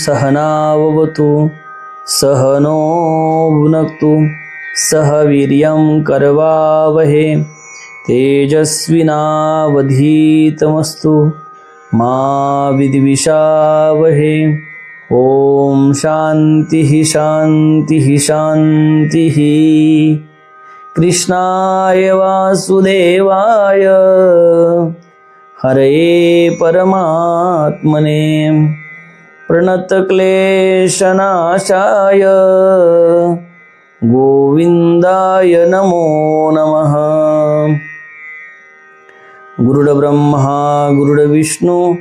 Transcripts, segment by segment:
सहनाववतु सहनो भुनक्तु सह वीर्यं करवावहे तेजस्विनावधीतमस्तु मा विद्विषावहे। ओम शांतिः शांतिः शांतिः। कृष्णाय वासुदेवाय हरये परमात्मने प्रणतक्लेशनाशाय गोविंदाय नमो नमः। गुरुर्ब्रह्मा गुरुर्विष्णु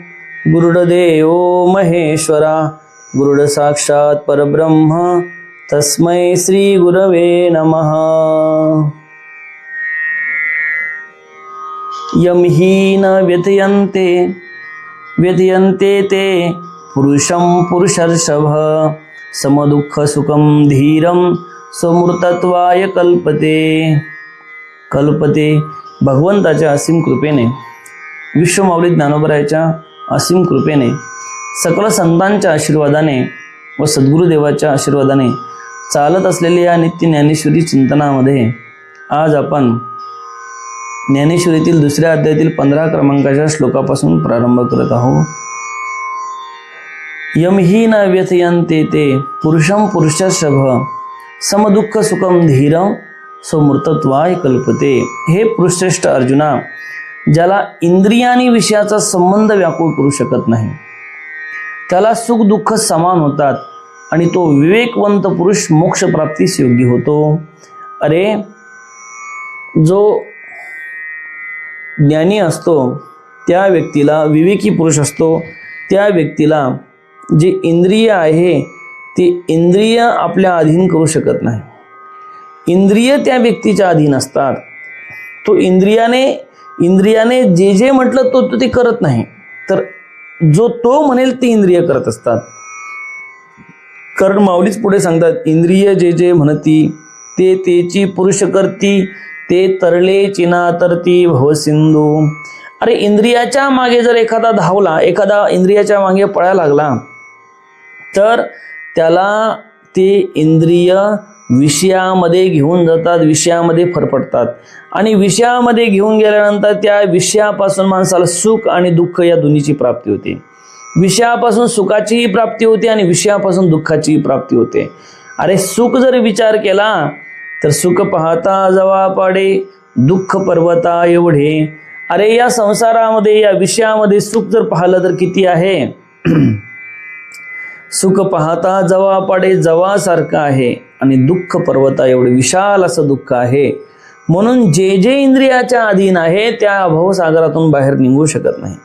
गुरुर्देवो महेश्वरा गुरुर् साक्षात् परब्रह्म तस्मै श्री गुरवे नमः। यं हि न व्यथयन्ते ते पुरुषं पुरुषर्षभ समदुःखसुखं धीरं स्वमृतत्वाय कल्पते। भगवंताच्या असीम कृपेने, विश्वमाऊली ज्ञानोबरायाच्या असीम कृपेने, सकल संतांच्या आशीर्वादाने व सद्गुरुदेवाच्या आशीर्वादाने चालत असलेल्या या नित्य ज्ञानेश्वरी चिंतनामध्ये आज आपण ज्ञानेश्वरीतील दुसऱ्या अध्यायातील 15 क्रमांकाच्या श्लोकापासून प्रारंभ करत आहोत। यम हि न व्यथयन्ते ते पुरुषं पुरुषर्षभ समदुःख सुखम धीरं स्वमृतत्वाय कल्पते। हे पुरुषश्रेष्ठ अर्जुना, ज्याला इंद्रियानी विषयाचा संबंध व्याकुळ करू शकत नाही, त्याला सुख दुःख समान होतात आणि तो विवेकवंत पुरुष मोक्ष प्राप्तीस योग्य होतो। अरे, जो ज्ञानी असतो त्या व्यक्तीला, विवेकी पुरुष असतो त्या व्यक्तीला जे इंद्रिय आहे ते इंद्रिय आपल्या अधीन करू शकत नाही। इंद्रिय त्या व्यक्तीच्या अधीन असतात। तो इंद्रियाने जे जे म्हटलं तो ते करत नाही, तर जो तो म्हणेल ते इंद्रिय करत असतात। कारण माऊलीच पुढे सांगतात, इंद्रिय जे जे म्हणती ते तेची पुरुष करती, ते तरले चिना तरती भवसिंधू। अरे, इंद्रियाच्या मागे जर एखादा धावला, एखादा इंद्रियाच्या मागे पळायला लागला, तर त्याला ते इंद्रिय विषयामध्ये घेऊन जातात, विषयामध्ये फरफटतात आणि विषयामध्ये घेऊन गेल्यानंतर त्या विषयापासून माणसाला सुख आणि दुःख या दोन्हीची प्राप्ती होते। विषयापासून सुखाचीही प्राप्ती होते आणि विषयापासून दुःखाचीही प्राप्ती होते। अरे, सुख जर विचार केला तर सुख पाहता जवा पाडे दुःख पर्वता एवढे। अरे, या संसारामध्ये, या विषयामध्ये सुख जर पाहिलं तर किती आहे। सुख पाहता जवा पाडे जवा सारखं आहे आणि दुःख पर्वता एवढे विशाल असं दुःख आहे। म्हणून जे जे इंद्रियाच्या अधीन आहे त्या भवसागरातून बाहेर निघू शकत नाही,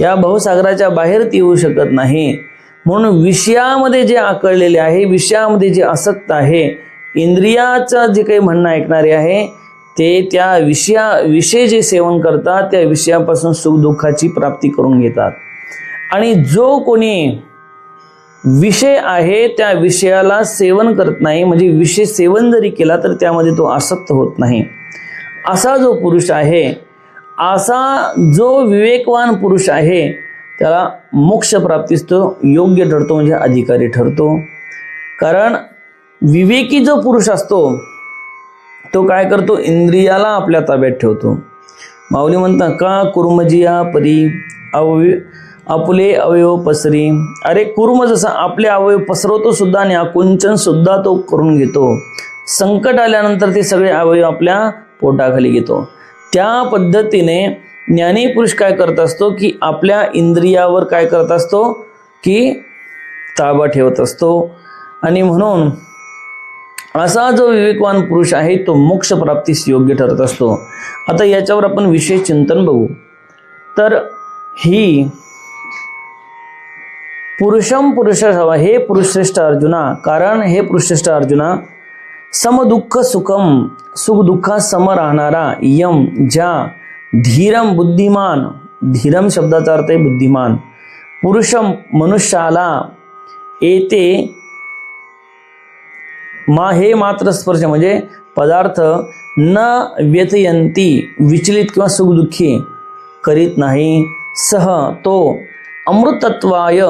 या भवसागराच्या बाहेर ती येऊ शकत नाही। म्हणून विषयामध्ये जे आकळलेले आहे, विषयामध्ये जे आसक्त आहे, इंद्रियाचं जे काही म्हणणं ऐकणारे आहे ते त्या विषय जे सेवन करतात त्या विषयापासून सुख दुःखाची प्राप्ती करून घेतात। आणि जो कोणी विषय आहे त्या विषयाला सेवन करत नाही, म्हणजे विषय सेवन जरी केला तर त्यामध्ये तो आसक्त होत नाही, असा जो पुरुष आहे, असा जो विवेकवान पुरुष आहे, त्याला मोक्ष प्राप्तीस तो योग्य ठरतो, म्हणजे अधिकारी ठरतो। कारण विवेकी जो पुरुष असतो तो काय करतो, इंद्रियाला आपल्या ताब्यात ठेवतो। माऊली म्हणतात, का कुर्मजिया परी आपुले अवयव पसरी। अरे, कुर्म जसा आपले अवयव पसरवतो सुद्धा आणि आकुंचन सुद्धा तो करून घेतो। संकट आल्यानंतर ते सगळे अवयव आपल्या पोटाखाली घेतो। त्या पद्धतीने ज्ञानी पुरुष काय करत असतो की आपल्या इंद्रियावर काय करत असतो की ताबा ठेवत असतो। आणि म्हणून असा जो विवेकवान पुरुष आहे तो मोक्ष प्राप्तीस योग्य ठरत असतो। आता याच्यावर आपण विशेष चिंतन बघू। तर ही पुरुषम पुरुषर्षभ, हे पुरुषश्रेष्ठ अर्जुना, कारण हे पुरुषश्रेष्ठ अर्जुना, समदुःख सुखम, सुख दुःखात सम राहणारा, यम ज्या, धीरम बुद्धिमान, धीरम शब्दाचा अर्थ आहे बुद्धिमान, पुरुषम मनुष्याला, येते मा हे मात्र स्पर्श म्हणजे पदार्थ, न व्यथयंती विचलित किंवा सुखदुःखी करीत नाही, सह तो अमृतत्वाय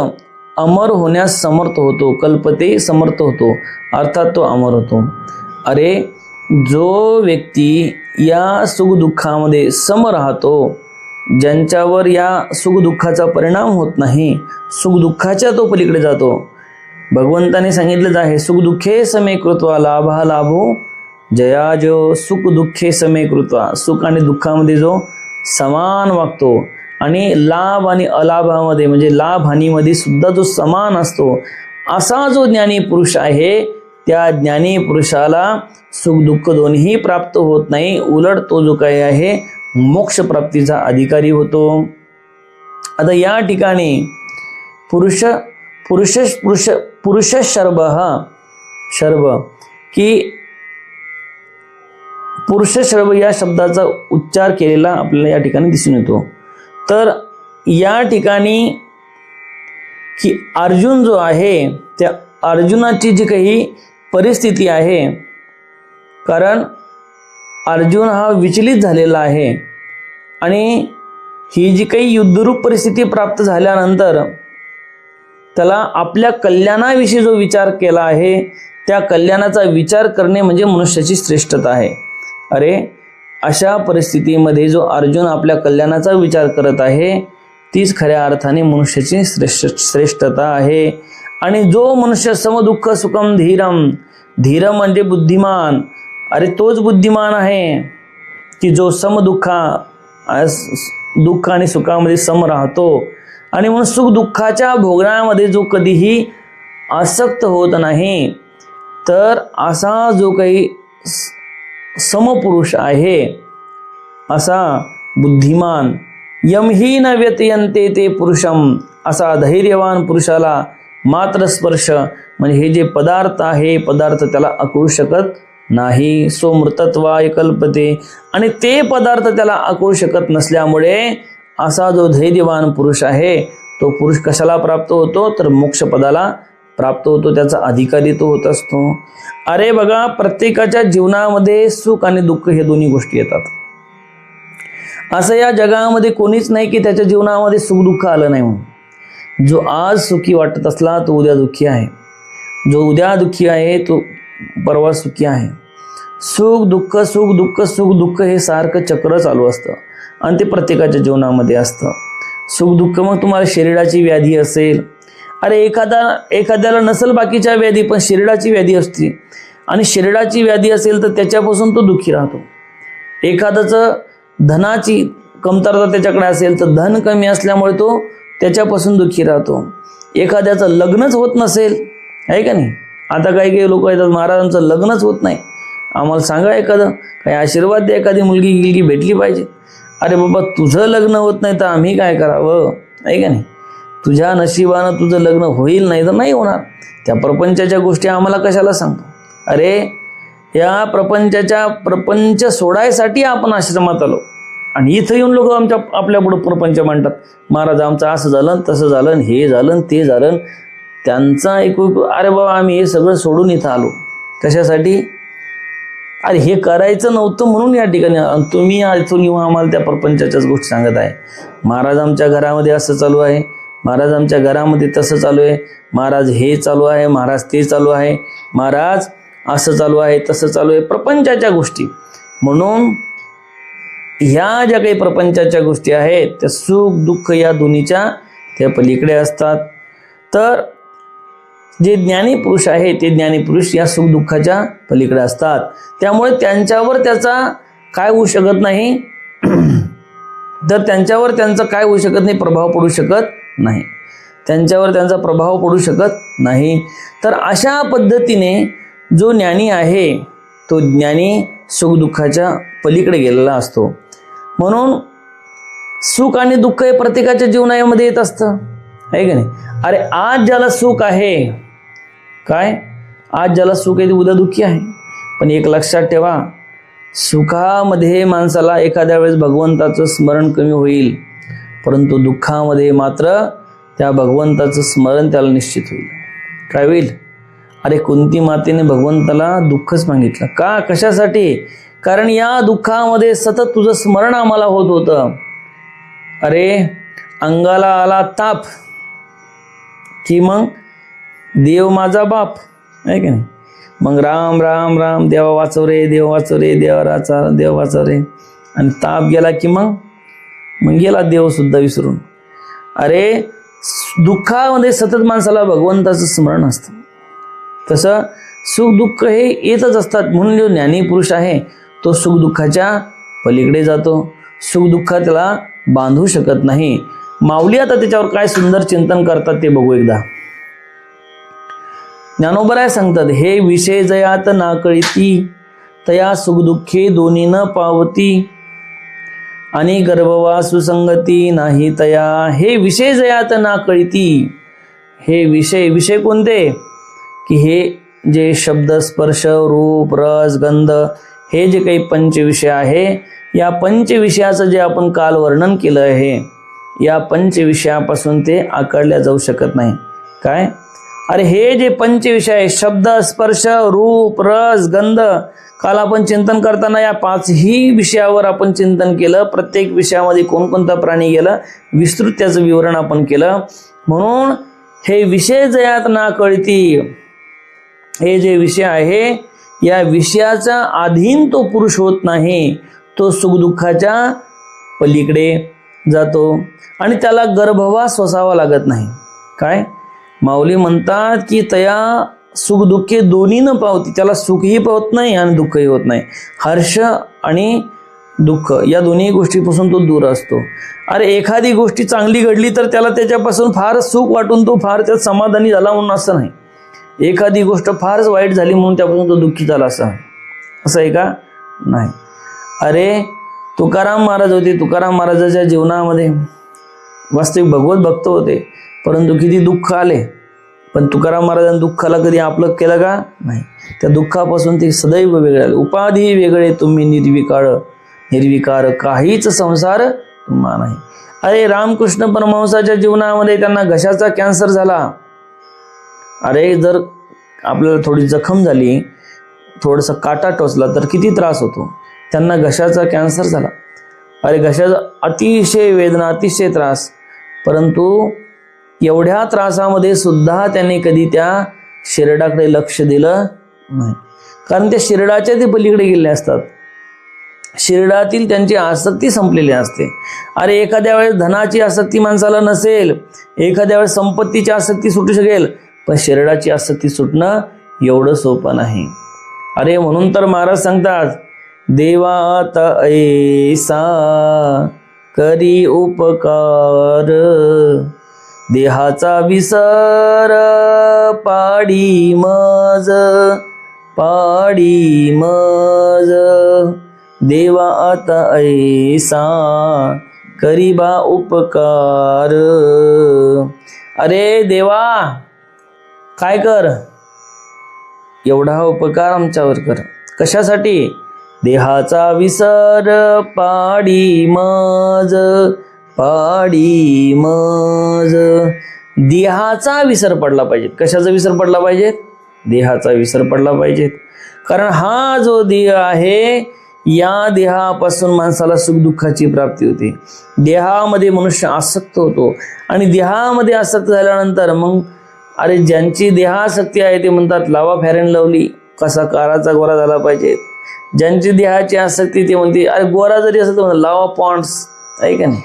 अमर होण्यास समर्थ होतो, कल्पते समर्थ होतो, अर्थात तो अमर होतो. अरे जो व्यक्ती या सुखदुःखामध्ये सम राहतो, ज्यांच्यावर या सुखदुःखाचा परिणाम होत नाही, सुखदुःखाच्या तो पलीकडे जातो. भगवंताने सांगितलं आहे, सुखदुःखे समे कृत्वा लाभा लाभो जया जो, सुख दुःखे समे कृत्वा, सुख आणि दुःखामध्ये जो समान वागतो आणि लाभ आणि अलाभामध्ये म्हणजे लाभ हानीमध्ये सुद्धा जो समान असतो, असा जो ज्ञानी पुरुष आहे, त्या ज्ञानी पुरुषाला सुख दुःख दोन्ही प्राप्त होत नाही, उलट तो जो काही आहे मोक्ष प्राप्तीचा अधिकारी होतो. आता या ठिकाणी पुरुष शर्ब की पुरुष शर्ब या शब्दाचा उच्चार केलेला आपल्याला या ठिकाणी दिसून येतो. तर या ठिकाणी की अर्जुन जो आहे, त्या अर्जुनाची जी काही परिस्थिती आहे, कारण अर्जुन हा विचलित झालेला आहे आणि ही जी काही युद्धरूप परिस्थिती प्राप्त झाल्यानंतर त्याला आपल्या कल्याणाविषयी जो विचार केला आहे, त्या कल्याणाचा विचार करणे म्हणजे मनुष्याची श्रेष्ठता आहे. अरे अशा परिस्थितीमध्ये जो अर्जुन आपल्या कल्याणाचा विचार करत आहे, तीच खऱ्या अर्थाने मनुष्याची श्रेष्ठता आहे. आणि जो मनुष्य समदुःख सुखम धीरम, धीर म्हणजे बुद्धिमान, अरे तोच बुद्धिमान आहे की जो दुःख आणि सुखामध्ये सम राहतो आणि म्हणून सुख दुःखाच्या भोगण्यामध्ये जो कधीही आसक्त होत नाही. तर असा जो काही समपुरुष आहे, असा बुद्धिमान, यमही न व्यतयन्ते ते पुरुषम, असा धैर्यवान पुरुषाला मात्र स्पर्श म्हणजे हे जे पदार्थ आहे, पदार्थ त्याला अकळू शकत नाही. सो मृतत्वाय कल्पते, आणि ते पदार्थ त्याला अकळू शकत नसल्यामुळे असा जो धैर्यवान पुरुष आहे, तो पुरुष कशाला प्राप्त होतो, तर मोक्षपदाला प्राप्त होतो, त्याचा अधिकारी तो होत असतो. अरे बघा, प्रत्येकाच्या जीवनामध्ये सुख आणि दुःख हे दोन्ही गोष्टी येतात. असं या जगामध्ये कोणीच नाही की त्याच्या जीवनामध्ये सुख दुःख आलं नाही म्हणून. जो आज सुखी वाटत असला तो उद्या दुःखी आहे, जो उद्या दुःखी आहे तो परवा सुखी आहे. सुख दुःख सुख दुःख सुख दुःख हे सारखं चक्र चालू असतं आणि ते प्रत्येकाच्या जीवनामध्ये असतं. सुख दुःख, मग तुम्हाला शरीराची व्याधी असेल, अरे एखाद्याला नसेल बाकीच्या व्याधी, पण शरीराची व्याधी असते आणि शरीराची व्याधी असेल तर त्याच्यापासून तो दुःखी राहतो. एखाद्याचं धनाची कमतरता त्याच्याकडे असेल तर धन कमी असल्यामुळे तो त्याच्यापासून दुःखी राहतो. एखाद्याचं लग्नच होत नसेल, आहे का नाही, आता काही लोक येतात, महाराजांचं लग्नच होत नाही, आम्हाला सांगा एखादं काही आशीर्वाद द्या, एखादी मुलगी गिलगी भेटली पाहिजे. अरे बाबा, तुझं लग्न होत नाही तर आम्ही काय करावं, आहे का नाही, तुझ्या नशिबानं तुझं लग्न होईल, नाही तर नाही होणार. त्या प्रपंचाच्या गोष्टी आम्हाला कशाला सांगतो. अरे या प्रपंच सोडायसाठी आपण आश्रमात आलो आणि इथं येऊन लोक आपल्यापुढं प्रपंच मांडतात. महाराज आमचं असं झालं, तसं झालं, हे झालं, ते झालं, त्यांचा ऐकू. अरे बाबा, आम्ही हे सगळं सोडून इथं आलो कशासाठी. अरे हे करायचं नव्हतं म्हणून या ठिकाणी तुम्ही इथून येऊन आम्हाला त्या प्रपंचाच्याच गोष्टी सांगत आहे. महाराज आमच्या घरामध्ये असं चालू आहे, महाराज आमच्या घरामध्ये तसं चालू आहे, महाराज हे चालू आहे, महाराज ते चालू आहे, महाराज असं चालू आहे, तसं चालू आहे, प्रपंचाच्या गोष्टी. म्हणून ह्या ज्या काही प्रपंचाच्या गोष्टी आहेत त्या सुख दुःख या दोन्हीच्या त्या पलीकडे असतात. तर जे ज्ञानी पुरुष आहे ते ज्ञानी पुरुष या सुख दुःखाच्या पलीकडे असतात. त्यामुळे त्यांच्यावर त्याचा काय होऊ शकत नाही, तर त्यांच्यावर त्यांचा काय होऊ शकत नाही, प्रभाव पडू शकत नाही, त्यांच्यावर त्यांचा प्रभाव पडू शकत नाही. तर अशा पद्धतीने जो ज्ञानी आहे तो ज्ञानी सुख दुःखाच्या पलीकडे गेलेला असतो. म्हणून सुख आणि दुःख हे प्रत्येकाच्या जीवनामध्ये येत असतं, आहे का नाही. अरे आज ज्याला सुख आहे, काय आज ज्याला सुख आहे ते उद्या दुःखी आहे. पण एक लक्षात ठेवा, सुखामध्ये माणसाला एखाद्या वेळेस भगवंताचं स्मरण कमी होईल, परंतु दुःखामध्ये मात्र त्या भगवंताचं स्मरण त्याला निश्चित होईल. काय होईल. अरे कुंती मातेने भगवंताला दुःखच मागितलं का, कशासाठी, कारण या दुःखामध्ये सतत तुझं स्मरण आम्हाला होत होतं. अरे अंगाला आला ताप, की मग देव माझा बाप आहे की नाही, मग राम राम राम देवा वाचव रे, देव वाचव रे, देव वाचव रे, आणि ताप गेला की मग गेला देव सुद्धा विसरून. अरे दुःखामध्ये सतत माणसाला भगवंताचं स्मरण असतं. तसं सुख दुःख हे येतच असतात. म्हणून जो ज्ञानी पुरुष आहे तो सुख दुःखाच्या पलीकडे जातो. सुख दुःख त्याला बांधू शकत नाही. माऊली आता त्याच्यावर काय सुंदर चिंतन करतात ते बघू एकदा. ज्ञानोबराय सांगतात, हे विषय जयात ना कळती, तया सुख दुःखे दोन्ही न पावती, आणि गर्भवासु संगती नाही तया. हे विषय जयात ना कळती. हे विषय कोणते? की हे जे शब्द स्पर्श रूप रस गंध हे जे काही पंचविषय आहे, या पंचविषयाचं जे आपण काल वर्णन केलं आहे, या पंचविषयापासून ते आकारल्या जाऊ शकत नाही. काय? अरे हे जे पंचविषय आहे, शब्द स्पर्श रूप रस गंध, काल आपण चिंतन करताना या 5ही विषयावर आपण चिंतन केलं. प्रत्येक विषयामध्ये कोणकोणता प्राणी गेलं विस्तृत त्याचं विवरण आपण केलं. म्हणून हे विषय जयात ना कळती, हे जे विषय आहे या विषयाचा अधीन तो पुरुष होत नाही. तो सुखदुःखाच्या पलीकडे जातो आणि त्याला गर्भवास सोसावा लागत नाही. काय? माऊली म्हणतात की तया सुख दुःखे दोन्ही न पावती. त्याला सुखही होत नाही आणि दुःखही होत नाही. हर्ष आणि दुःख या दोन्ही गोष्टीपासून तो दूर असतो. अरे एखादी गोष्टी चांगली घडली तर त्याला त्याच्यापासून फार सुख वाटून तो फार त्यात समाधानी झाला म्हणून असं नाही. एखादी गोष्ट फारच वाईट झाली म्हणून त्यापासून तो दुःखी झाला असं आहे का? नाही. अरे तुकाराम महाराज होते. तुकाराम महाराजाच्या जीवनामध्ये वास्तविक भगवत भक्त होते, परंतु किती दुःख आले, पण तुकाराम महाराजांनी दुःखाला कधी आपलं केलं का? नाही. त्या दुःखापासून ते सदैव वेगळे आले. उपाधी वेगळे तुम्ही निर्विकार, काहीच संसार तुम्हा नाही. अरे रामकृष्ण परमहंसाच्या जीवनामध्ये त्यांना घशाचा कॅन्सर झाला. अरे जर आपल्याला थोडी जखम झाली, थोडासा काटा टोचला तर किती त्रास होतो. त्यांना घशाचा कॅन्सर झाला. अरे घशाचा अतिशय वेदना, अतिशय त्रास, परंतु एवढ्या त्रासामध्ये सुद्धा त्यांनी कधी त्या शिरडाकडे लक्ष दिलं नाही. कारण त्या शिरडाच्या ते पलीकडे गेले असतात. शिरडातील त्यांची आसक्ती संपलेली असते. अरे एखाद्या वेळेस धनाची आसक्ती माणसाला नसेल, एखाद्या वेळेस संपत्तीची आसक्ती सुटू शकेल, पण शिरडाची आसक्ती सुटणं एवढं सोपं नाही. अरे म्हणून तर महाराज सांगतात, देवात ऐसा करी उपकार, देहाचा विसर पाडी मज, देवात ऐसा करीबा उपकार. अरे देवा काय कर, एवढा उपकार आमच्यावर कर. कशासाठी? देहाचा विसर पाडी मज. देहाचा विसर पडला पाहिजे. कशाचा विसर पडला पाहिजे? देहाचा विसर पडला पाहिजे. कारण हा जो देह आहे, या देहापासून माणसाला सुख दुःखाची प्राप्ती होते. देहामध्ये मनुष्य आसक्त होतो आणि देहामध्ये आसक्त झाल्यानंतर मग अरे ज्यांची देहासक्ती आहे ते म्हणतात लावा फेअर अँड लवली, कसा काराचा गोरा झाला पाहिजे. ज्यांची देहाची आसक्ती ते म्हणते अरे गोरा जरी असेल तर लावा पॉन्ड्स, आहे का नाही,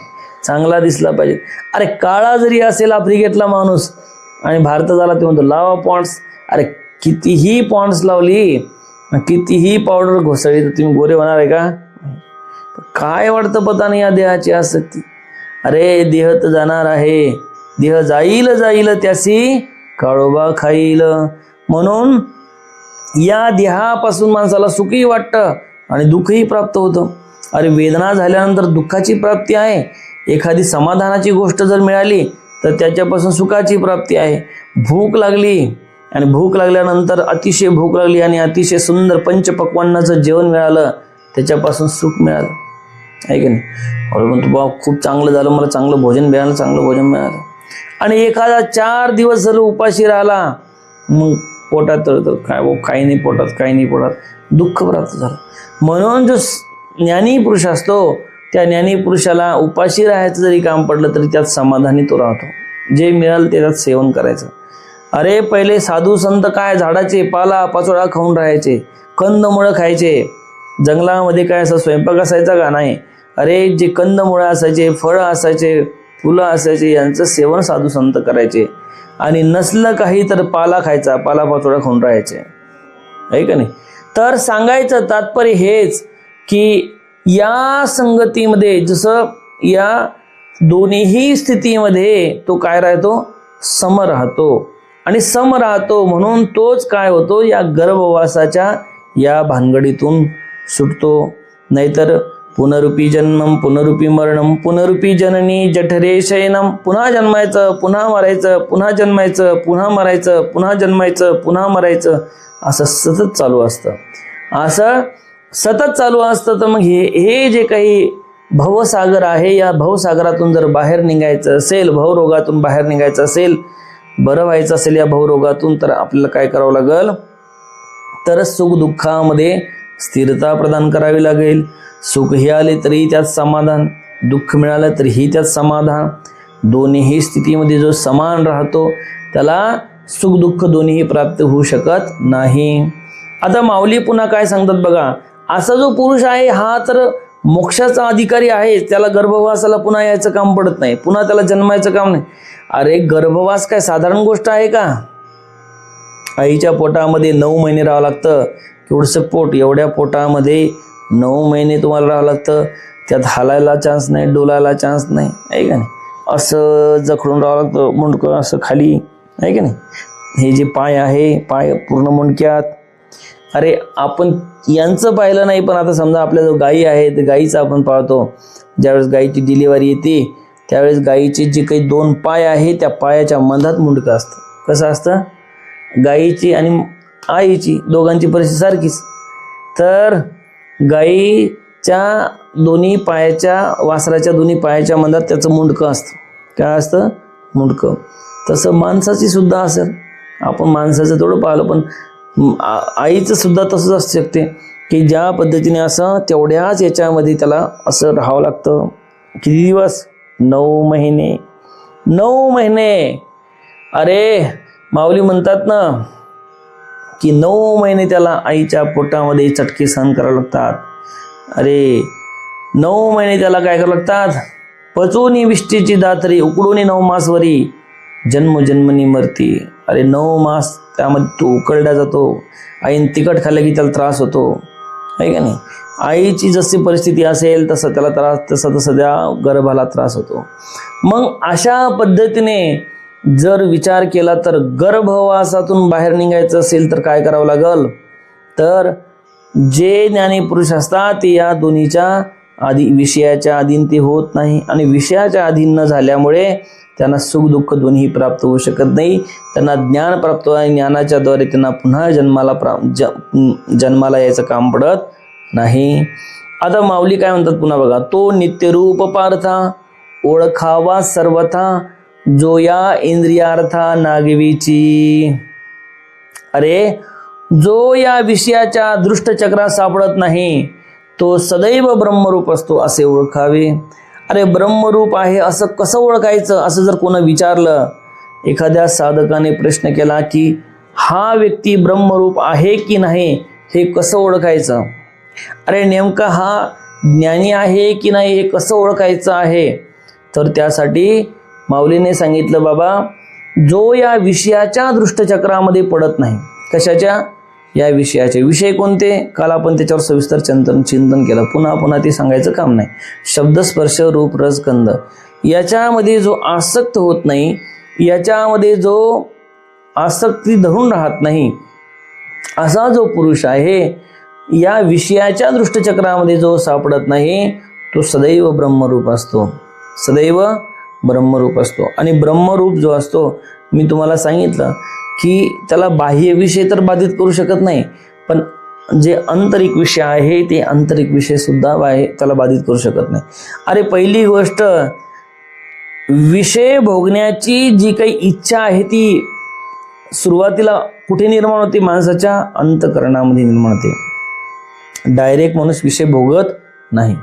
चांगला दिसला पाहिजे. अरे काळा जरी असेल आफ्रिकेतला माणूस आणि भारतात आला ते म्हणतो लावा पॉन्ड्स. अरे कितीही पॉन्ड्स लावली, कितीही पावडर घोसळली तर तुम्ही गोरे होणार आहे का? काय वाटतं पता नाही या देहाची आसक्ती. अरे देह तर जाणार आहे, देह जाईल त्यासी काळोबा खाईल. म्हणून या देहापासून माणसाला सुखही वाटतं आणि दुःखही प्राप्त होतं. अरे वेदना झाल्यानंतर दुःखाची प्राप्ती आहे. एखादी समाधानाची गोष्ट जर मिळाली तर त्याच्यापासून सुखाची प्राप्ती आहे. भूक लागली आणि भूक लागल्यानंतर अतिशय भूक लागली आणि अतिशय सुंदर पंचपक्वान्नाचं जेवण मिळालं, त्याच्यापासून सुख मिळालं, आहे की नाही. अरे म्हणतो बा खूप चांगलं झालं, मला चांगलं भोजन मिळालं. आणि एखादा 4 दिवस झालं उपाशी राहिला, मग पोटात तळतळ, काय भाऊ काही नाही पोटात दुःख प्राप्त झालं. म्हणून जो ज्ञानी पुरुष असतो त्या ज्ञानी पुरुषाला उपाशी राहायचं जरी काम पडलं तरी त्यात समाधानी तो राहतो. जे मिळालं ते त्यात सेवन करायचं. अरे पहिले साधू संत काय झाडाचे पाला पाचोळा खाऊन राहायचे, कंदमुळं खायचे. जंगलामध्ये काय असं स्वयंपाक असायचा का? नाही. अरे जे कंदमुळं असायचे, फळं असायचे, फुलं असायचे, यांचं सेवन साधू संत करायचे. आणि नसलं काही तर पाला खायचा, पाला पाचोळा खाऊन राहायचे, आहे का नाही? तर सांगायचं तात्पर्य हेच की या संगतीमध्ये, जसं या दोन्हीही स्थितीमध्ये तो काय राहतो? सम राहतो. आणि सम राहतो म्हणून तोच काय होतो? या गर्भवासाच्या या भानगडीतून सुटतो. नाहीतर पुनरुपी जन्मम पुनरुपी मरणम पुनरुपी जननी जठरे शयनम, पुन्हा जन्मायचं, पुन्हा मरायचं, पुन्हा जन्मायचं, पुन्हा मरायचं, पुन्हा जन्मायचं, पुन्हा मरायचं, असं सतत चालू असतं. असं सतत चालू असतं. तर मग हे जे काही भवसागर आहे, या भवसागरातून जर बाहेर निघायचं असेल, भवरोगातून बाहेर निघायचं असेल, बरं व्हायचं असेल या भवरोगातून, तर आपल्याला काय करावं लागेल? तर सुख दुःखामध्ये स्थिरता प्रदान करावी लागेल. सुख हे आले तरी त्यात समाधान, दुःख मिळालं तरीही त्यात समाधान. दोन्हीही स्थितीमध्ये जो समान राहतो त्याला सुख दुःख दोन्हीही प्राप्त होऊ शकत नाही. आता माऊली पुन्हा काय सांगतात बघा, असा जो पुरुष आहे हा तर मोक्षाचा अधिकारी आहे, त्याला गर्भवासाला पुन्हा यायचं काम पडत नाही, पुन्हा त्याला जन्मायचं काम नाही. अरे गर्भवास काय साधारण गोष्ट आहे का? आईच्या पोटामध्ये 9 महिने राहावं लागतं. एवढंसं पोट, एवढ्या पोटामध्ये 9 महिने तुम्हाला राहावं लागतं. त्यात हालायला चान्स नाही, डोलायला चान्स नाही, आहे का नाही? असं जखडून राहावं लागतं, मुंडकं असं खाली, आहे का नाही? हे जे पाय आहे, पाय पूर्ण मुंडक्यात. अरे आपण यांचं पाहिलं नाही, पण आता समजा आपल्या जो गायी आहे तर गायीचं आपण पाहतो. ज्यावेळेस गायीची डिलिव्हरी येते त्यावेळेस गायीचे जे काही 2 पाय आहे त्या पायाच्या मधात मुंडकं असतं. कसं असतं? गायीची आणि आईची दोघांची परिस्थिती सारखीच. तर गायीच्या दोन्ही पायाच्या, वासराच्या दोन्ही पायाच्या मधात त्याचं मुंडकं असतं. काय असतं? मुंडकं. तसं माणसाची सुद्धा असेल. आपण माणसाचं थोडं पाहिलं, पण आईचं सुद्धा तसंच असू शकते की ज्या पद्धतीने असं तेवढ्याच याच्यामध्ये त्याला असं राहावं लागतं. किती दिवस? 9 महिने. 9 महिने. अरे माऊली म्हणतात ना की 9 महिने त्याला आईच्या पोटामध्ये चटके सहन करावे लागतात. अरे 9 महिने त्याला काय करावं लागतात? पचवून विष्टीची दातरी उकडून 9 मासवरी जन्मजन्मनी मरती. अरे 9 मास त्यामध्ये तो उकळला जातो. आईने तिखट खाल्लं की त्याला त्रास होतो, आहे का नाही? आईची जशी परिस्थिती असेल तसं त्याला त्रास, तसं त्या गर्भाला त्रास होतो. मग अशा पद्धतीने जर विचार केला तर गर्भवासातून बाहेर निघायचं असेल तर काय करावं लागल? तर जे ज्ञानी पुरुष असतात ते या दोन्हीच्या आधी, विषयाच्या अधीन ते होत नाही. आणि विषयाच्या अधीन न झाल्यामुळे त्यांना सुख दुःख दोन्ही प्राप्त होऊ शकत नाही. त्यांना ज्ञान प्राप्त आणि ज्ञानाच्या द्वारे त्यांना पुन्हा जन्माला यायचं काम पडत नाही. आता माऊली काय म्हणतात पुन्हा बघा, तो नित्यरूप पार्था ओळखावा सर्वथा जो या इंद्रियार्था नागवीची. अरे जो या विषयाच्या दृष्टचक्रात सापडत नाही तो सदैव ब्रह्मरूप असतो असे ओळखावे. अरे ब्रह्मरूप आहे असं कसं ओळखायचं? असं जर कोणा विचारलं, एखाद्या साधकाने प्रश्न केला की हा व्यक्ती ब्रह्मरूप आहे की नाही हे कसं ओळखायचं? अरे नेमका हा ज्ञानी आहे की नाही हे कसं ओळखायचं आहे? तर त्यासाठी माऊलीने सांगितलं, बाबा जो या विषयाच्या दृष्टचक्रामध्ये पडत नाही. कशाच्या? या विषयाचे. विषय कोणते? काल आपण त्याच्यावर सविस्तर चिंतन केलं, पुन्हा पुन्हा ते सांगायचं काम नाही. शब्द स्पर्श रूप रस गंध याच्यामध्ये जो आसक्त होत नाही, याच्यामध्ये जो आसक्ती धरून राहत नाही, असा जो पुरुष आहे, या विषयाच्या दृष्टचक्रामध्ये जो सापडत नाही तो सदैव ब्रह्मरूप असतो. सदैव ब्रह्मरूप असतो. आणि ब्रह्मरूप जो असतो, मी तुम्हाला सांगितलं की त्याला बाह्य विषय तर बाधित करू शकत नाही, पण जे आंतरिक विषय आहे ते आंतरिक विषय सुद्धा त्याला बाधित करू शकत नाही. अरे पहिली गोष्ट, विषय भोगण्याची जी काही इच्छा आहे ती सुरुवातीला कुठे निर्माण होते? माणसाच्या अंतःकरणामध्ये निर्माण होते. डायरेक्ट माणूस विषय भोगत नाही.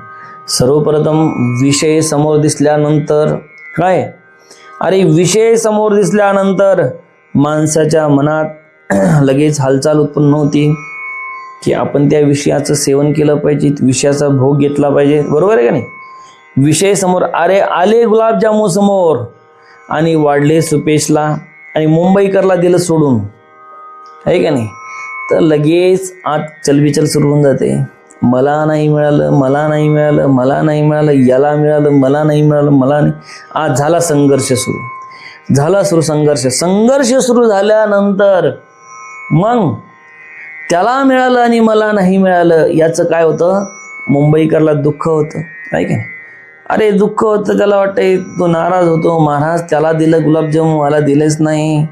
सर्वप्रथम विषय समोर दिसल्यानंतर काय? अरे विषय समोर दिसल्यानंतर माणसाच्या मनात लगेच हालचाल उत्पन्न होती की आपण त्या विषयाचं सेवन केलं पाहिजे, विषयाचा भोग घेतला पाहिजे, बरोबर आहे का नाही? विषय समोर, अरे आले गुलाबजामू समोर आणि वाढले सुपेशला आणि मुंबईकरला दिलं सोडून, आहे का नाही? तर लगेच आत चलबिचल सुरू होऊन जाते. मला नाही मिळालं, मला नाही मिळालं, मला नाही मिळालं, याला मिळालं, मला नाही मिळालं, मला नाही. आज झाला संघर्ष सुरू, संघर्ष सुरू झाल्यानंतर मग त्याला मिळालं आणि मला नाही मिळालं, याचं काय होतं? मुंबईकरला दुःख होतं, आहे का नाही? अरे दुःख होतं, त्याला वाटतंय, तो नाराज होतो, महाराज त्याला दिलं गुलाबजामुन, मला दिलेच नाही,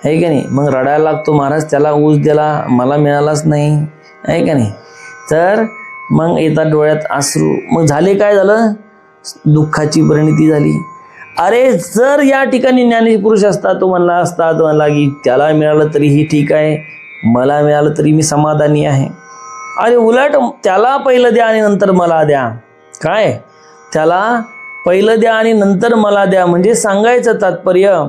आहे का नाही? मग रडायला लागतो, महाराज त्याला ऊस दिला, मला मिळालाच नाही, आहे का नाही? तर मग येतात डोळ्यात अश्रू. मग झाले काय झालं? दुःखाची परिणती झाली. अरे जर या ठिकाणी ज्ञानीपुरुष असता, तो म्हणला की त्याला मिळालं तरीही ठीक आहे, मला मिळालं तरी मी समाधानी आहे. अरे उलट त्याला पहिलं द्या आणि नंतर मला द्या. काय? त्याला पहिलं द्या आणि नंतर मला द्या. म्हणजे सांगायचं तात्पर्य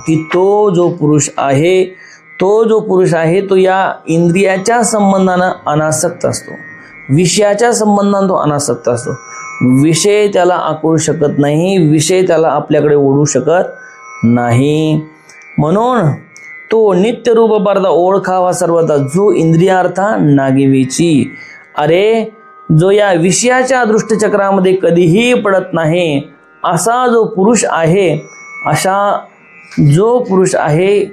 की तो जो पुरुष आहे तो या इंद्रियाच्या संबंधानं अनासक्त असतो, विषयाच्या संबंधानं तो अनासक्त असतो. विषय त्याला आकळू शकत नाही, विषय त्याला आपल्याकडे ओढू शकत नाही. म्हणून तो नित्यरूप पदार्थ ओळखावा सर्वथा, जो इंद्रियार्था नागिवीची. अरे जो या विषयाच्या दृष्टचक्रामध्ये कधीही पडत नाही, असा जो पुरुष आहे,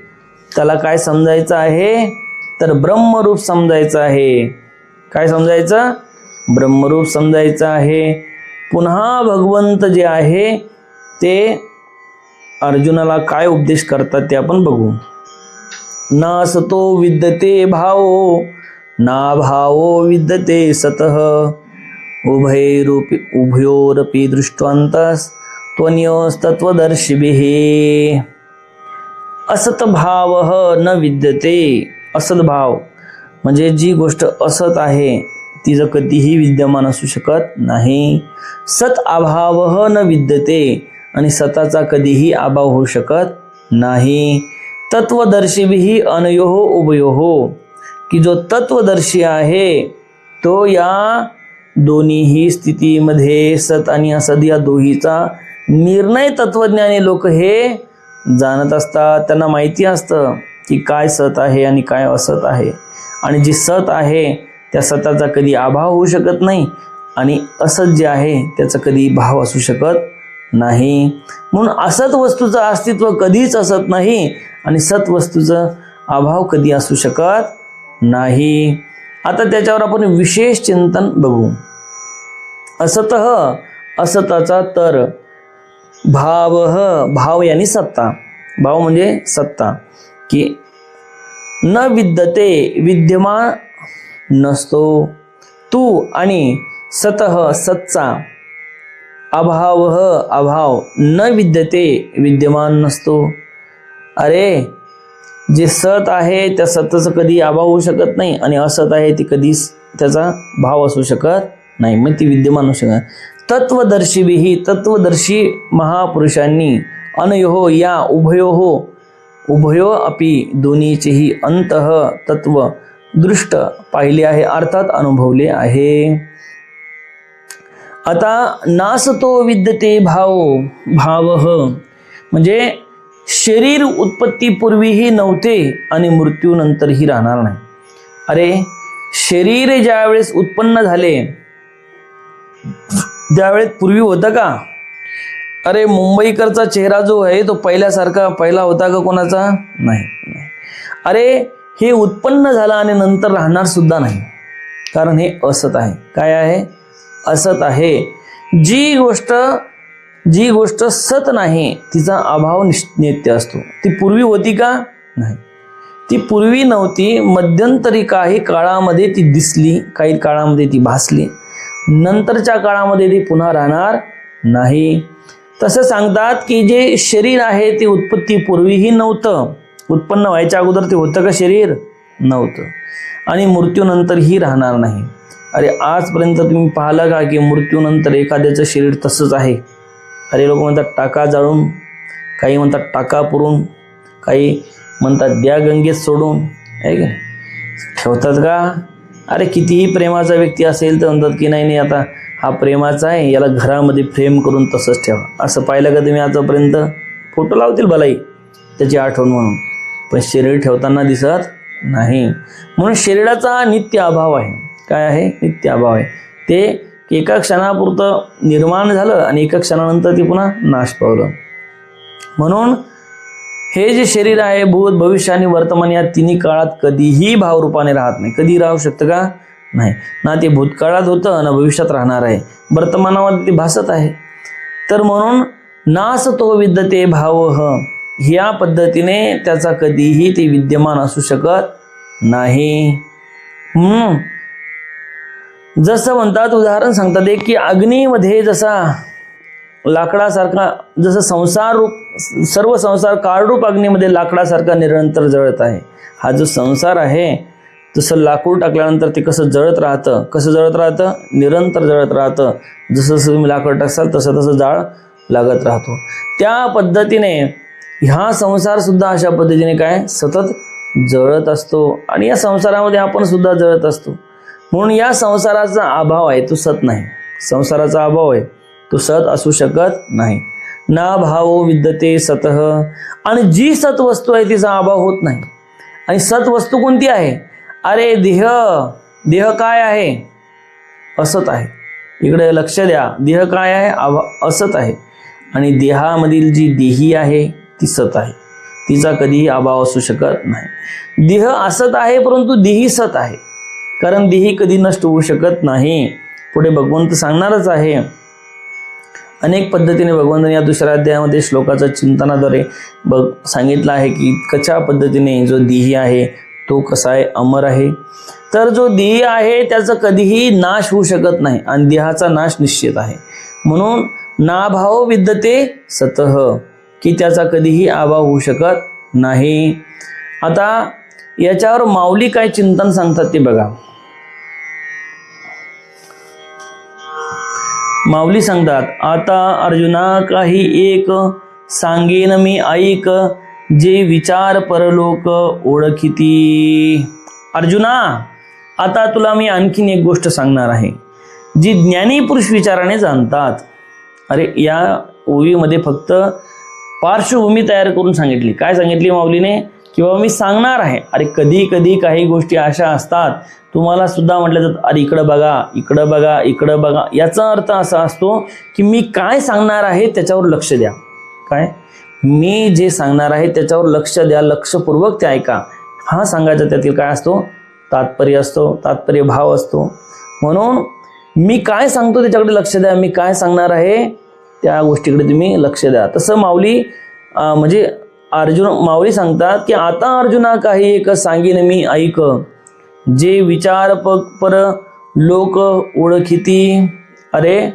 त्याला काय समजायचं आहे? तर ब्रह्मरूप समजायचं आहे. काय समजायचं? ब्रह्मरूप समजायचं आहे. पुन्हा भगवंत जे आहे ते अर्जुनाला काय उपदेश करतात ते आपण बघू. न सतो विद्यते भावो ना भावो विद्यते सतः उभयोरपि दृष्टवन्तस् त्वन्योस्तत्वदर्शिभिः. असत भाव न विद्यते. असत भाव म्हणजे जी गोष्ट असत आहे तिचं कधीही विद्यमान असू शकत नाही. सत अभाव न विद्यते आणि सताचा कधीही अभाव होऊ शकत नाही. तत्वदर्शिभिः अनयोः उभयोः, की जो तत्वदर्शी आहे तो या दोन्हीही स्थितीमध्ये सत आणि असत या दोहीचा निर्णय तत्वज्ञानी लोक हे जाणत असतात. त्यांना माहिती असतं की काय सत आहे आणि काय असत आहे, आणि जी सत आहे त्या सताचा कधी अभाव होऊ शकत नाही आणि असत जे आहे त्याचा कधी भाव असू शकत नाही. म्हणून असत वस्तूचं अस्तित्व कधीच असत नाही आणि सत वस्तूचं अभाव कधी असू शकत नाही. आता त्याच्यावर आपण विशेष चिंतन बघू. असतः असताचा तर भाव यानी सत्ता. भाव म्हणजे सत्ता, की न विद्यते विद्यमान नसतो तू, आणि सतः सतचा अभाव न विद्यते विद्यमान नसतो. अरे जे सत आहे त्या सतचं कधी अभाव होऊ शकत नाही आणि असत आहे ती कधीच त्याचा भाव असू शकत नाही, मग ती विद्यमान असू शकत. तत्वदर्शी महापुरुषांनी अनयोः या उभयो अपि दोन्हीचेही अंतः तत्व दृष्ट पाहिले आहे, अर्थात अनुभवले आहे. आता नासतो विद्यते भावः म्हणजे शरीर उत्पत्तीपूर्वीही नव्हते आणि मृत्यूनंतरही राहणार नाही. अरे शरीर ज्यावेळेस उत्पन्न झाले त्यावेळेस पूर्वी होतं का? अरे मुंबईकरचा चेहरा जो आहे तो पहिला होता का कोणाचा? नाही. अरे हे उत्पन्न झालं आणि नंतर राहणार सुद्धा नाही, कारण हे असत आहे. काय आहे? असत आहे. जी गोष्ट सत नाही तिचा अभाव नित्य असतो. ती पूर्वी होती का? नाही, ती पूर्वी नव्हती. मध्यंतरी काही काळामध्ये ती दिसली, काही काळामध्ये ती भासली, नंतरच्या काळामध्ये ती पुन्हा राहणार नाही. तसं सांगतात की जे शरीर आहे ते उत्पत्तीपूर्वीही नव्हतं, उत्पन्न व्हायच्या अगोदर ते होतं का शरीर? नव्हतं, आणि मृत्यूनंतरही राहणार नाही. अरे आजपर्यंत तुम्ही पाहिलं का की मृत्यूनंतर एखाद्याचं शरीर तसंच आहे? अरे लोक म्हणतात टाका जाळून, काही म्हणतात टाका पुरून, काही म्हणतात द्या गंगेत सोडून, आहे की नाही? ठेवतात का? अरे कितीही प्रेमाचा व्यक्ती असेल तर म्हणतात की नाही आता हा प्रेमाचा आहे, याला घरामध्ये फ्रेम करून तसंच ठेवा. असं पाहिलं का तुम्ही आतापर्यंत? फोटो लावतील भलाई त्याची आठवण म्हणून, पण शरीर ठेवताना दिसत नाही. म्हणून शरीराचा नित्य अभाव आहे. काय आहे? नित्य अभाव आहे. ते एका क्षणापुरतं निर्माण झालं आणि एका क्षणानंतर ते पुन्हा नाश पावलं. म्हणून हे जे शरीर आहे भूत भविष्य आणि वर्तमान या तिन्ही काळात कधीही भावरूपाने राहत नाही. कधी राहू शकतं का? नाही ना. ते भूतकाळात होतं ना भविष्यात राहणार आहे, वर्तमानामध्ये ते भासत आहे. तर म्हणून नास तो विद्यते भावः, ह्या पद्धतीने त्याचा कधीही ते विद्यमान असू शकत नाही. जसं म्हणतात, उदाहरण सांगतात एक की अग्नीमध्ये जसा लाकडासारखा, जसं संसार रूप सर्व संसार काळरूप अग्नीमध्ये लाकडासारखा निरंतर जळत आहे. हा जो संसार आहे तसं लाकूड टाकल्यानंतर ते कसं जळत राहतं, कसं जळत राहतं? निरंतर जळत राहतं. जसं जसं तुम्ही लाकूड टाकसाल तसं तसं जाळ लागत राहतो. त्या पद्धतीने ह्या संसार सुद्धा अशा पद्धतीने काय सतत जळत असतो आणि या संसारामध्ये आपण सुद्धा जळत असतो. म्हणून या संसाराचा अभाव आहे, तो सत नाही. संसाराचा अभाव आहे, तो सत असू शकत नाही. ना भावो विद्यते सतः, आणि जी सत वस्तू आहे तिचा अभाव होत नाही. आणि सत वस्तू कोणती आहे? अरे देह. देह काय आहे? असत आहे. इकडे लक्ष द्या. देह काय आहे? असत आहे. आणि देहामधील जी देही आहे ती सत आहे, तिचा कधीही अभाव असू शकत नाही. देह असत आहे परंतु देही सत आहे, कारण देही कधी नष्ट होऊ शकत नाही. पुढे भगवंत सांगणारच आहे. अनेक पद्धतीने भगवंताने या दुसऱ्या अध्यायामध्ये श्लोकाच्या चिंतनाद्वारे सांगितलं आहे की कशा पद्धतीने जो देही आहे तो कसा आहे? अमर आहे. तर जो देही आहे त्याचा कधीही नाश होऊ शकत नाही आणि देहाचा नाश निश्चित आहे. म्हणून नाभाव विद्यते सतः, की त्याचा कधीही अभाव होऊ शकत नाही. आता याच्यावर माऊली काय चिंतन सांगतात ते बघा. माऊली सांगतात, आता अर्जुना काही एक सांगेन मी ऐक, जे विचार परलोक ओळखिती. अर्जुना, आता तुला मी आणखीन एक गोष्ट सांगणार आहे जी ज्ञानी पुरुष विचाराने जाणतात. अरे या ओवीमध्ये फक्त पार्श्वभूमी तयार करून सांगितली. काय सांगितली माऊलीने? किंवा मी सांगणार आहे. अरे कधी कधी काही गोष्टी अशा असतात तुम्हाला सुद्धा म्हटलं जातं, अरे इकडं बघा, इकडं बघा, इकडं बघा. याचा अर्थ असा असतो की मी काय सांगणार आहे त्याच्यावर लक्ष द्या. काय? मी जे सांगणार आहे त्याच्यावर लक्ष द्या, लक्षपूर्वक ते ऐका. हा सांगायचा त्यातील काय असतो? तात्पर्य असतो, तात्पर्य भाव असतो. म्हणून मी काय सांगतो त्याच्याकडे लक्ष द्या. मी काय सांगणार आहे त्या गोष्टीकडे तुम्ही लक्ष द्या. तसं माऊली म्हणजे माऊली सांगतात की आता अर्जुना काही एक सांगीन मी ऐक, जे विचार पर लोक ओळखिती. अरे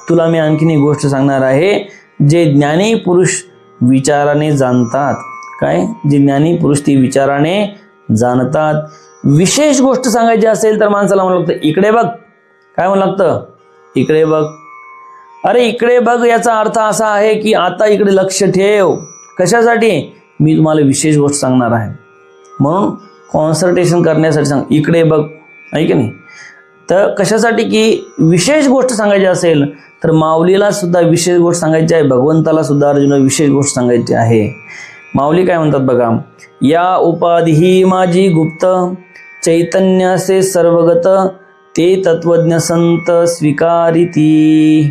तुला मी आणखीन एक गोष्ट सांगणार आहे जे ज्ञानी पुरुष विचाराने जाणतात. काय? जे ज्ञानी पुरुष ती विचाराने जाणतात. विशेष गोष्ट सांगायची असेल तर माणसाला म्हणू लागतं इकडे बघ. काय म्हणू लागतं? इकडे बघ. अरे इकडे बघ याचा अर्थ असा आहे की आता इकडे लक्ष ठेव. कशासाठी? मी तुम्हाला विशेष गोष्ट सांगणार आहे म्हणून कॉन्सन्ट्रेशन करण्यासाठी सांग. इकडे बघ, आहे की नाही? तर कशासाठी? की विशेष गोष्ट सांगायची असेल तर माऊलीला सुद्धा विशेष गोष्ट सांगायची आहे, भगवंताला सुद्धा अर्जुना विशेष गोष्ट सांगायची आहे. माऊली काय म्हणतात बघा. या उपाधी ही माझी गुप्त, चैतन्यासे सर्वगत, ते तत्वज्ञ संत स्वीकारिती.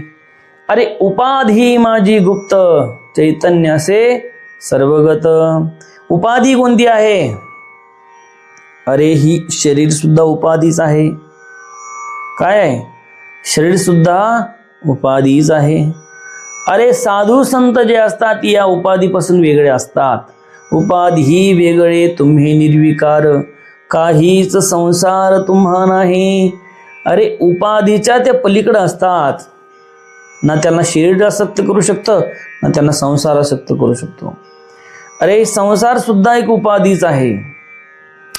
अरे उपाधी माझी गुप्त, चैतन्यासे सर्वगत. उपाधी कोणती आहे? अरे ही शरीर सुद्धा उपाधीच आहे. काय आहे? शरीर सुद्धा उपाधीच आहे. अरे साधू संत जे असतात या उपाधीपासून वेगळे असतात. उपाधी वेगळे तुम्ही निर्विकार, काहीच संसार तुम्हा नाही. अरे उपाधीच्या त्या पलीकडे असतात. ना त्यांना शरीर आसक्त करू शकतं ना त्यांना संसार आसक्त करू शकतो. अरे संसार सुद्धा एक उपाधीच आहे.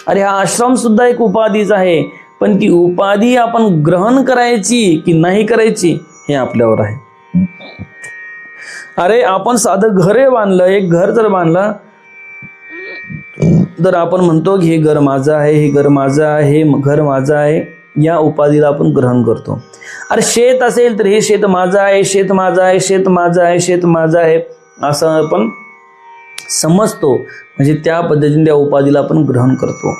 अरे हा आश्रम सुद्धा एक उपाधीच आहे. पण ती उपाधी आपण ग्रहण करायची की नाही करायची हे आपल्यावर आहे. अरे आपण साधं घरे बांधलं, एक घर जर बांधलं तर आपण म्हणतो की हे घर माझं आहे, हे घर माझं आहे, हे घर माझं आहे, या उपाधीला आपण ग्रहण करतो. अरे शेत असेल तर हे शेत माझं आहे, शेत माझं आहे, शेत माझं आहे, शेत माझं आहे, असं आपण समजतो. म्हणजे त्या पद्धतीने त्या उपाधीला आपण ग्रहण करतो.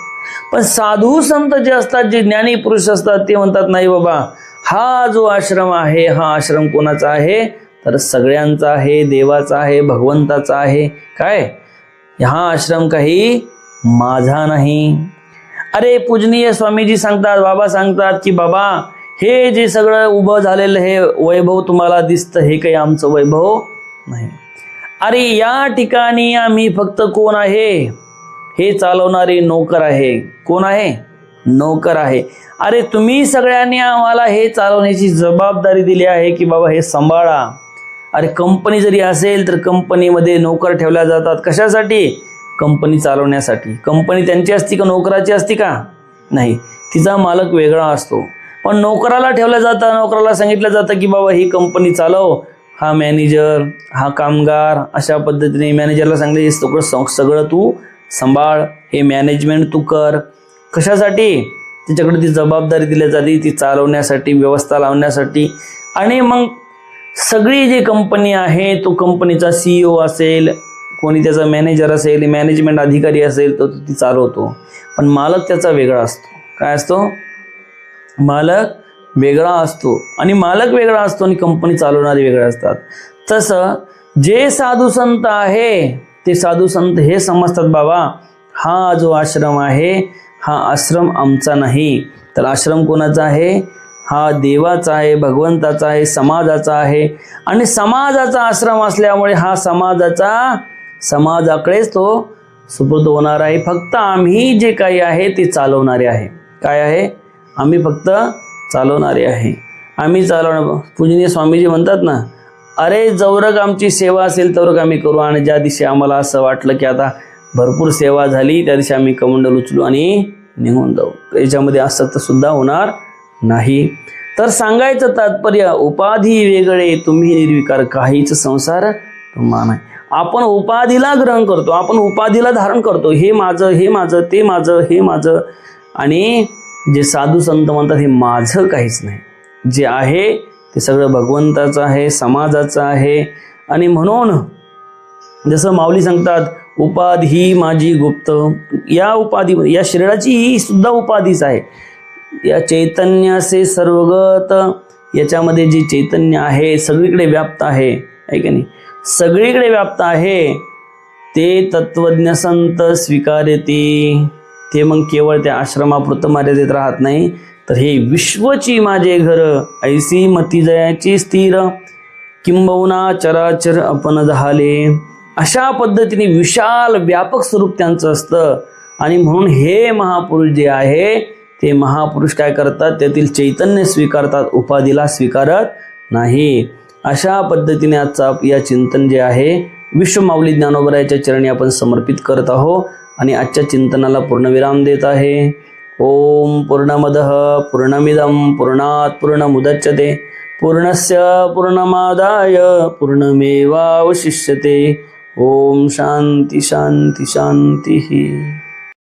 पण साधू संत जे असतात, जे ज्ञानी पुरुष असतात, ते म्हणतात नाही बाबा, हा जो आश्रम आहे, हा आश्रम कोणाचा आहे, तर सगळ्यांचा आहे, देवाचा आहे, भगवंताचा आहे. काय, हा आश्रम काही माझा नाही. अरे पूजनीय स्वामीजी सांगतात, बाबा सांगतात की बाबा हे जे सगळं उभं झालेलं हे वैभव तुम्हाला दिसतं, हे काही आमचं वैभव नाही. अरे या ठिकाणी आम्ही फक्त कोण आहे, हे चालवणारे नोकर आहे. कोण आहे, नोकर आहे. अरे तुम्ही सगळ्यांनी आम्हाला हे चालवण्याची जबाबदारी दिली आहे की बाबा हे सांभाळा. अरे कंपनी जरी असेल तर कंपनीमध्ये नोकर ठेवल्या जातात. कशासाठी, कंपनी चालवण्यासाठी. कंपनी त्यांची असती का नोकराची असती का, नाही, तिचा मालक वेगळा असतो. पण नोकराला ठेवलं जातं, नोकराला सांगितलं जातं की बाबा ही कंपनी चालव, हा मॅनेजर, हा कामगार, अशा पद्धतीने मॅनेजरला सांगितलं हे सगळं तू सांभाळ, हे मॅनेजमेंट तू कर. कशासाठी, तिच्याकडे ती जबाबदारी दिली जाते, ती चालवण्यासाठी, व्यवस्था लावण्यासाठी. आणि मग सगळी जी कंपनी आहे, तो कंपनीचा CEO असेल, कोणी त्याचा मॅनेजर असेल, मॅनेजमेंट अधिकारी असेल, तो ती चालवतो. पण मालक त्याचा वेगळा असतो. काय असतो, मालक वेगळा असतो. आणि मालक वेगळा असतो आणि कंपनी चालवणारे वेगळे असतात. तसं जे साधू संत आहे, ते साधू संत हे समजतात बाबा हा जो आश्रम आहे, हा आश्रम आमचा नाही, तर आश्रम कोणाचा आहे, हा देवाचा आहे, भगवंताचा आहे, समाजाचा आहे. आणि समाजाचा आश्रम असल्यामुळे हा समाजाकडेच तो सुपूर्द होणार आहे. फक्त आम्ही जे काही आहे ते चालवणारे आहे. काय आहे, आम्ही फक्त चालवणारे आहे, आम्ही चालवणार. पूजनीय स्वामीजी म्हणतात ना, अरे जवरक आमची सेवा असेल तवरक आम्ही करू, आणि ज्या दिवशी आम्हाला असं वाटलं की आता भरपूर सेवा झाली, त्या दिवशी आम्ही कमंडल उचलू आणि निघून जाऊ. याच्यामध्ये आसक्त सुद्धा होणार नाही. तर सांगायचं तात्पर्य, उपाधी वेगळे तुम्ही निर्विकार, काहीच संसार तुम्हा नाही. आपण उपाधीला ग्रहण करतो, आपण उपाधीला धारण करतो, हे माझं, हे माझं, ते माझं, हे माझं. आणि जे साधू संत म्हणतात हे माझं काहीच नाही, जे आहे ते सगळं भगवंताचं आहे, समाजाचं आहे. आणि म्हणून जसं माऊली सांगतात, उपाधी ही माझी गुप्त, या उपाधी, या शरीराची ही सुद्धा उपाधीच आहे. या चैतन्याचे सर्वगत, याच्यामध्ये जे चैतन्य आहे सगळीकडे व्याप्त आहे, की नाही, सगळीकडे व्याप्त आहे. ते तत्वज्ञ संत स्वीकारते. ते मग केवळ त्या आश्रमापुरतं मर्यादित राहत नाही, तर हे विश्वची माझे घर, ऐसी मती जयाची स्थिर, किंबहुना चराचर आपण झाले. अशा पद्धतीने विशाल व्यापक स्वरूप त्यांचं असतं. आणि म्हणून हे महापुरुष जे आहे, ते महापुरुष काय करतात, त्यातील चैतन्य स्वीकारतात, उपाधीला स्वीकारत नाही. अशा पद्धतीने आजचा या चिंतन जे आहे विश्व माऊली ज्ञानोबरायाच्या चरणी आपण समर्पित करत आहोत. आणि आजच्या चिंतनाला पूर्णविराम देत आहे. ओम पूर्णमदः पूर्णमिदं पूर्णात् पूर्णमुदच्यते पूर्णस्य पूर्णमादाय पूर्णमेवावशिष्यते. ओम शांती शांती शांती.